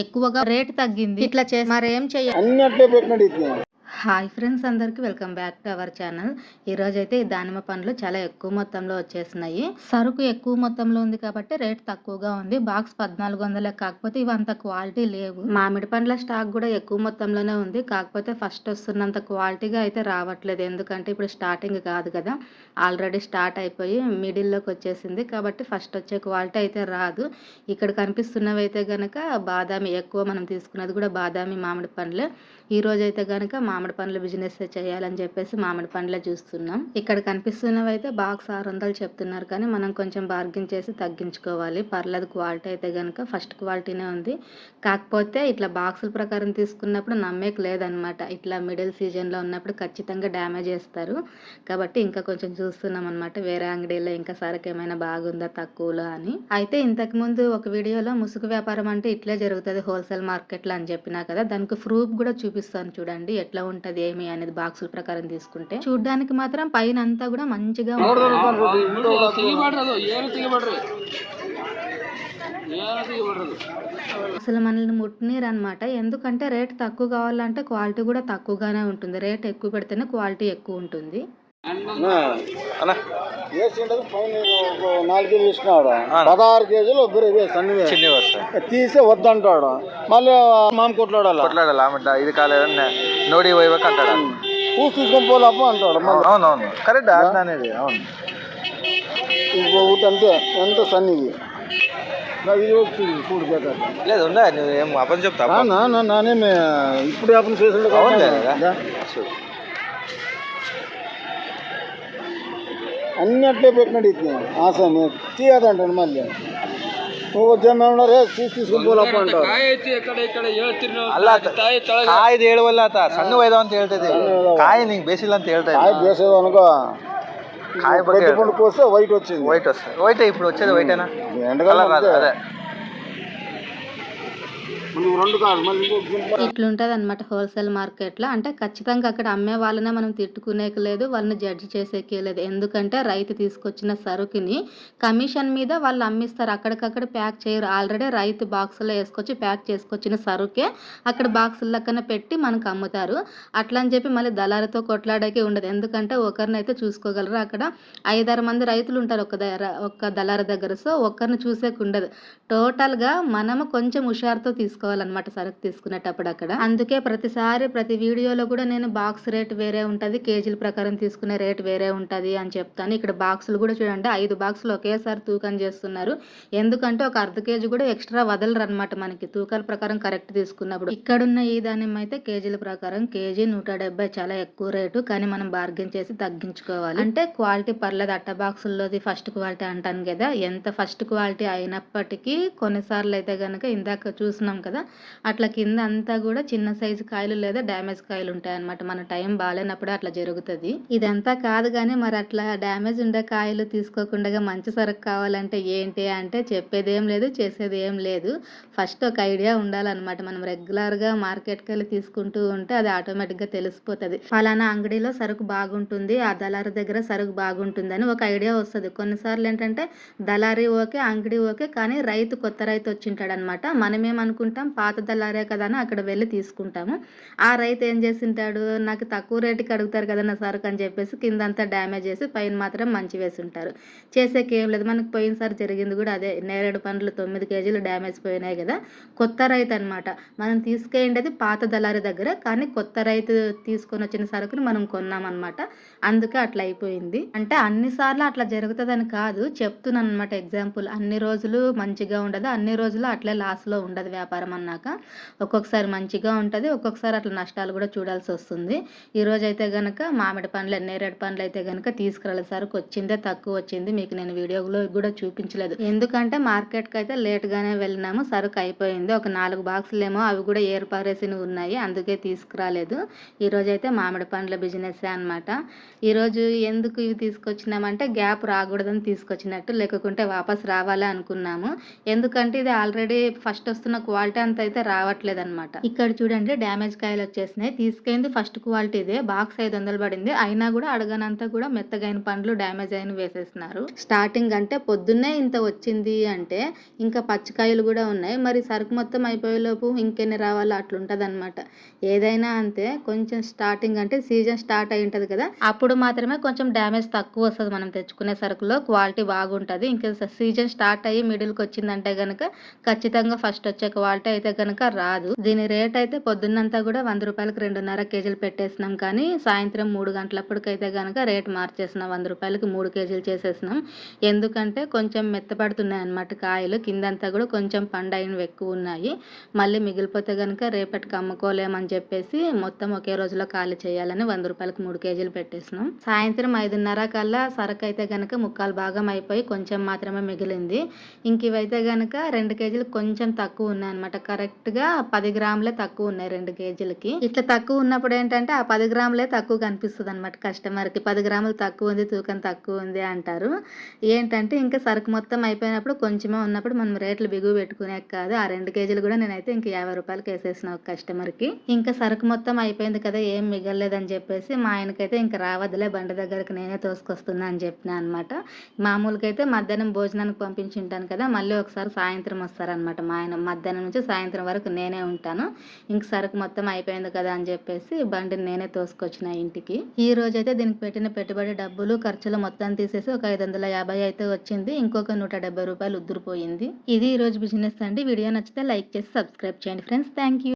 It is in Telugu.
ఎక్కువగా రేట్ తగ్గింది. ఇట్లా చేసి మరేం చెయ్యాలి. హాయ్ ఫ్రెండ్స్, అందరికి welcome back to our channel. ఈరోజైతే ఈ దానిమ్మ పండ్లు చాలా ఎక్కువ మొత్తంలో వచ్చేసినాయి. సరుకు ఎక్కువ మొత్తంలో ఉంది కాబట్టి రేట్ తక్కువగా ఉంది. బాక్స్ 1400, కాకపోతే ఇవి అంత క్వాలిటీ లేవు. మామిడి పండ్ల స్టాక్ కూడా ఎక్కువ మొత్తంలోనే ఉంది, కాకపోతే ఫస్ట్ వస్తున్నంత క్వాలిటీగా అయితే రావట్లేదు. ఎందుకంటే ఇప్పుడు స్టార్టింగ్ కాదు కదా, ఆల్రెడీ స్టార్ట్ అయిపోయి మిడిల్లోకి వచ్చేసింది కాబట్టి ఫస్ట్ వచ్చే క్వాలిటీ అయితే రాదు. ఇక్కడ కనిపిస్తున్నవి అయితే గనక బాదామి, ఎక్కువ మనం తీసుకున్నది కూడా బాదామి మామిడి పండ్లే. ఈ రోజు అయితే గనక మామిడి పండ్ల బిజినెస్ చేయాలని చెప్పేసి మామిడి పండ్లే చూస్తున్నాం. ఇక్కడ కనిపిస్తున్నవి అయితే బాక్స్ 600 చెప్తున్నారు, కానీ మనం కొంచెం బార్గెన్ చేసి తగ్గించుకోవాలి. పర్లేదు, క్వాలిటీ అయితే గనక ఫస్ట్ క్వాలిటీనే ఉంది. కాకపోతే ఇట్లా బాక్సుల ప్రకారం తీసుకున్నప్పుడు నమ్మేకి లేదనమాట. ఇట్లా మిడిల్ సీజన్లో ఉన్నప్పుడు ఖచ్చితంగా డ్యామేజ్ చేస్తారు కాబట్టి ఇంకా కొంచెం చూస్తున్నాం అనమాట. వేరే అంగడిలో ఇంకా సరుకు ఏమైనా బాగుందా తక్కువలో అని. అయితే ఇంతకు ముందు ఒక వీడియోలో ముసుగు వ్యాపారం అంటే ఇట్లే జరుగుతుంది హోల్సేల్ మార్కెట్లో అని చెప్పినా కదా, దానికి ప్రూఫ్ కూడా చూపిస్తాను చూడండి ఎట్లా ఉంటది ఏమి అనేది. బాక్సుల ప్రకారం తీసుకుంటే చూడడానికి మాత్రం పైన అంతా కూడా మంచిగా అసలు మనల్ని ముట్టినీరు అనమాట. ఎందుకంటే రేట్ తక్కువ కావాలంటే క్వాలిటీ కూడా తక్కువగానే ఉంటుంది. రేట్ ఎక్కువ పెడితేనే క్వాలిటీ ఎక్కువ ఉంటుంది. 4 కేజీలు ఇచ్చినాడు, 16 కేజీలు సన్ని తీసి వద్దంటాడు. మళ్ళీ మామ కొట్లాడాలి, ఇది కాలేదని నోడి పోయిక అంటాడు. చూసి తీసుకొని పోలేప అంటాడు. అవునవును, కరెక్ట్ అనేది. అవును, ఒకటి అంతే. ఎంత సన్నిది చూడు లేదు, నువ్వేం అప్పని చెప్తా నానేమి ఇప్పుడు అప్పని చేసి అన్ని అట్లే పెట్టినాడు. ఇది ఆసామి తీయదంటాడు. మళ్ళీ తీసుకుని పోలప్ప అంటాడు. కాయ వల్ల సన్ను వైద్యం ಅಂತ ಹೇಳ್ತದೆ. కాయ నీకు బేసిల్ ಅಂತ ಹೇಳ್ತಾ కాయ బేసేది అనుకో. కాయ పండు కోస్తే వైట్ వచ్చింది. వైట్ ఇప్పుడు వచ్చేది వైటేనా? అదే ఇట్లుంటది అనమాట హోల్సేల్ మార్కెట్ లో. అంటే ఖచ్చితంగా అక్కడ అమ్మే వాళ్ళనే మనం తిట్టుకునేకి లేదు, వాళ్ళని జడ్జి చేసేకే లేదు. ఎందుకంటే రైతు తీసుకొచ్చిన సరుకుని కమిషన్ మీద వాళ్ళు అమ్మిస్తారు, అక్కడికక్కడ ప్యాక్ చేయరు. ఆల్రెడీ రైతు బాక్సులో వేసుకొచ్చి ప్యాక్ చేసుకొచ్చిన సరుకే అక్కడ బాక్సుల లెక్కన పెట్టి మనకు అమ్ముతారు. అట్లా అని చెప్పి మళ్ళీ దళారితో కొట్లాడకే ఉండదు. ఎందుకంటే ఒకరినైతే చూసుకోగలరు, అక్కడ 5-6 మంది రైతులు ఉంటారు ఒక్క దళారి దగ్గర. సో ఒక్కరిని చూసేకి ఉండదు. టోటల్ గా మనము కొంచెం హుషారుతో తీసుకోవాలన్నమాట సరుకు తీసుకునేటప్పుడు అక్కడ. అందుకే ప్రతిసారి ప్రతి వీడియోలో కూడా నేను బాక్స్ రేట్ వేరే ఉంటది, కేజీల ప్రకారం తీసుకునే రేట్ వేరే ఉంటది అని చెప్తాను. ఇక్కడ బాక్సులు కూడా చూడండి, 5 బాక్సులు ఒకేసారి తూకం చేస్తున్నారు. ఎందుకంటే ఒక అర్ధ కేజీ కూడా ఎక్స్ట్రా వదలరు అనమాట మనకి తూకాల ప్రకారం కరెక్ట్ తీసుకున్నప్పుడు. ఇక్కడున్న ఈ దానిమ్మ అయితే కేజీల ప్రకారం కేజీ 170, చాలా ఎక్కువ రేటు. కానీ మనం బార్గెన్ చేసి తగ్గించుకోవాలి. అంటే క్వాలిటీ పర్లేదు. అట్ట బాక్సుల్లోది ఫస్ట్ క్వాలిటీ అంటాను కదా, ఎంత ఫస్ట్ క్వాలిటీ అయినప్పటికీ కొన్నిసార్లు అయితే కనుక ఇందాక చూసినాం కదా, అట్లా కింద అంతా కూడా చిన్న సైజు కాయలు లేదా డ్యామేజ్ కాయలు ఉంటాయి అనమాట. మన టైం బాగాలేనప్పుడే అట్లా జరుగుతుంది. ఇదంతా కాదు కానీ మరి అట్లా డ్యామేజ్ ఉండే కాయలు తీసుకోకుండా మంచి సరుకు కావాలంటే ఏంటి అంటే చెప్పేది ఏం లేదు, చేసేది ఏం లేదు. ఫస్ట్ ఒక ఐడియా ఉండాలన్నమాట. మనం రెగ్యులర్గా మార్కెట్కి వెళ్ళి తీసుకుంటూ ఉంటే అది ఆటోమేటిక్గా తెలిసిపోతుంది. ఫలానా అంగడిలో సరుకు బాగుంటుంది, ఆ దళారి దగ్గర సరుకు బాగుంటుందని ఒక ఐడియా వస్తుంది. కొన్నిసార్లు ఏంటంటే దళారి ఓకే, అంగడి ఓకే, కానీ రైతు కొత్త రైతు వచ్చింటాడు అనమాట. మనమేమనుకుంటాం పాత దళారే కదా అని అక్కడ వెళ్ళి తీసుకుంటాము. ఆ రైతు ఏం చేసింటాడు, నాకు తక్కువ రేటుకి అడుగుతారు కదా నా సరుకు అని చెప్పేసి కిందంతా డ్యామేజ్ చేసి పైన మాత్రం మంచి వేసి ఉంటారు. చేసేకి ఏం లేదు. మనకు పోయినసారి జరిగింది కూడా అదే. నేరేడు పండ్లు 9 కేజీలు డ్యామేజ్ పోయినాయి కదా. కొత్త రైతు అనమాట. మనం తీసుకెళ్ళేది పాత దళారి దగ్గర, కానీ కొత్త రైతు తీసుకొని వచ్చిన సరుకుని మనం కొన్నామన్నమాట. అందుకే అట్లా అయిపోయింది. అంటే అన్నిసార్లు అట్లా జరుగుతుందని కాదు, చెప్తున్నాను అనమాట ఎగ్జాంపుల్. అన్ని రోజులు మంచిగా ఉండదు, అన్ని రోజులు అట్లే లాస్లో ఉండదు వ్యాపారం అన్నాక. ఒక్కొక్కసారి మంచిగా ఉంటుంది, ఒక్కొక్కసారి అట్లా నష్టాలు కూడా చూడాల్సి వస్తుంది. ఈరోజు అయితే కనుక మామిడి పండ్లు, నేరేడు పండ్లు అయితే కనుక తీసుకురాలేదు. సరుకు వచ్చిందే తక్కువ వచ్చింది, మీకు నేను వీడియోలో కూడా చూపించలేదు. ఎందుకంటే మార్కెట్కి అయితే లేట్గానే వెళ్ళినాము, సరుకు అయిపోయింది. ఒక 4 బాక్సులు ఏమో అవి కూడా ఏర్పారేసినవి ఉన్నాయి, అందుకే తీసుకురాలేదు. ఈరోజు అయితే మామిడి పండ్ల బిజినెస్ అనమాట. ఈరోజు ఎందుకు ఇవి తీసుకొచ్చినామంటే గ్యాప్ రాకూడదని తీసుకొచ్చినట్టు, లేకుంటే వాపస్ రావాలా అనుకున్నాము. ఎందుకంటే ఇది ఆల్రెడీ ఫస్ట్ వస్తున్న క్వాలిటీ అంత అయితే రావట్లేదు అనమాట. ఇక్కడ చూడండి డ్యామేజ్ కాయలు వచ్చేసినాయి. తీసుకెళ్ళింది ఫస్ట్ క్వాలిటీ ఇదే, బాక్స్ 500 పడింది. అయినా కూడా అడగనంతా కూడా మెత్తగైన పండ్లు డ్యామేజ్ అయిన వేసేస్తున్నారు. స్టార్టింగ్ అంటే పొద్దున్నే ఇంత వచ్చింది అంటే ఇంకా పచ్చికాయలు కూడా ఉన్నాయి. మరి సరుకు మొత్తం అయిపోయేలోపు ఇంకెన్ని రావాలో అట్లుంటది అనమాట. ఏదైనా అంతే, కొంచెం స్టార్టింగ్ అంటే సీజన్ స్టార్ట్ అయి ఉంటది కదా, అప్పుడు మాత్రమే కొంచెం డ్యామేజ్ తక్కువ వస్తుంది. మనం తెచ్చుకునే సరుకులో క్వాలిటీ బాగుంటది. ఇంకా సీజన్ స్టార్ట్ అయ్యి మిడిల్కి వచ్చిందంటే గనక ఖచ్చితంగా ఫస్ట్ వచ్చే క్వాలిటీ అయితే గనక రాదు. దీని రేట్ అయితే పొద్దున్నంతా కూడా 100 రూపాయలకి 2.5 కేజీలు పెట్టేసినాం. కానీ సాయంత్రం 3 గంటలప్పటికైతే గనక రేట్ మార్చేసినాం, 100 రూపాయలకి 3 కేజీలు చేసేసినాం. ఎందుకంటే కొంచెం మెత్తపడుతున్నాయి అన్నమాట కాయలు, కిందంతా కూడా కొంచెం పండైనవి ఎక్కువ ఉన్నాయి. మళ్ళీ మిగిలిపోతే గనక రేపటికి అమ్ముకోలేమని చెప్పేసి మొత్తం ఒకే రోజులో ఖాళీ చేయాలని 100 రూపాయలకి 3 కేజీలు పెట్టేసినాం. సాయంత్రం 5:30 కల్లా సరుకు అయితే గనక 3/4 భాగం అయిపోయి కొంచెం మాత్రమే మిగిలింది. ఇంక ఇవైతే గనక 2 కేజీలు కొంచెం తక్కువ ఉన్నాయి అనమాట. కరెక్ట్ గా 10 గ్రాములే తక్కువ ఉన్నాయి 2 కేజీలకి. ఇట్లా తక్కువ ఉన్నప్పుడు ఏంటంటే ఆ 10 గ్రాములే తక్కువ కనిపిస్తుంది అనమాట కస్టమర్ కి. 10 గ్రాములు తక్కువ ఉంది, తూకం తక్కువ ఉంది అంటారు. ఏంటంటే ఇంకా సరుకు మొత్తం అయిపోయినప్పుడు కొంచెమే ఉన్నప్పుడు మనం రేట్లు బిగువ పెట్టుకునే కాదు. ఆ 2 కేజీలు కూడా నేనైతే ఇంక 50 రూపాయలకి వేసేసిన ఒక కస్టమర్ కి. ఇంకా సరుకు మొత్తం అయిపోయింది కదా, ఏం మిగలలేదని చెప్పేసి మా ఆయనకైతే ఇంకా రావద్దులే, బండి దగ్గరికి నేనే తోసుకొస్తున్నా అని చెప్పిన అనమాట. మామూలుగా అయితే మధ్యాహ్నం భోజనానికి పంపించి ఉంటాను కదా, మళ్ళీ ఒకసారి సాయంత్రం వస్తారనమాట మా ఆయన. మధ్యాహ్నం నుంచి సాయంత్రం వరకు నేనే ఉంటాను. ఇంక సరుకు మొత్తం అయిపోయింది కదా అని చెప్పేసి బండిని నేనే తోసుకొచ్చిన ఇంటికి. ఈ రోజు అయితే దీనికి పెట్టిన పెట్టుబడి డబ్బులు ఖర్చులు మొత్తం తీసేసి ఒక 550 అయితే వచ్చింది. ఇంకొక 170 రూపాయలు ఉద్దురుపోయింది. ఇది ఈ రోజు బిజినెస్ అండి. వీడియో నచ్చితే లైక్ చేసి సబ్స్క్రైబ్ చేయండి ఫ్రెండ్స్. Thank you.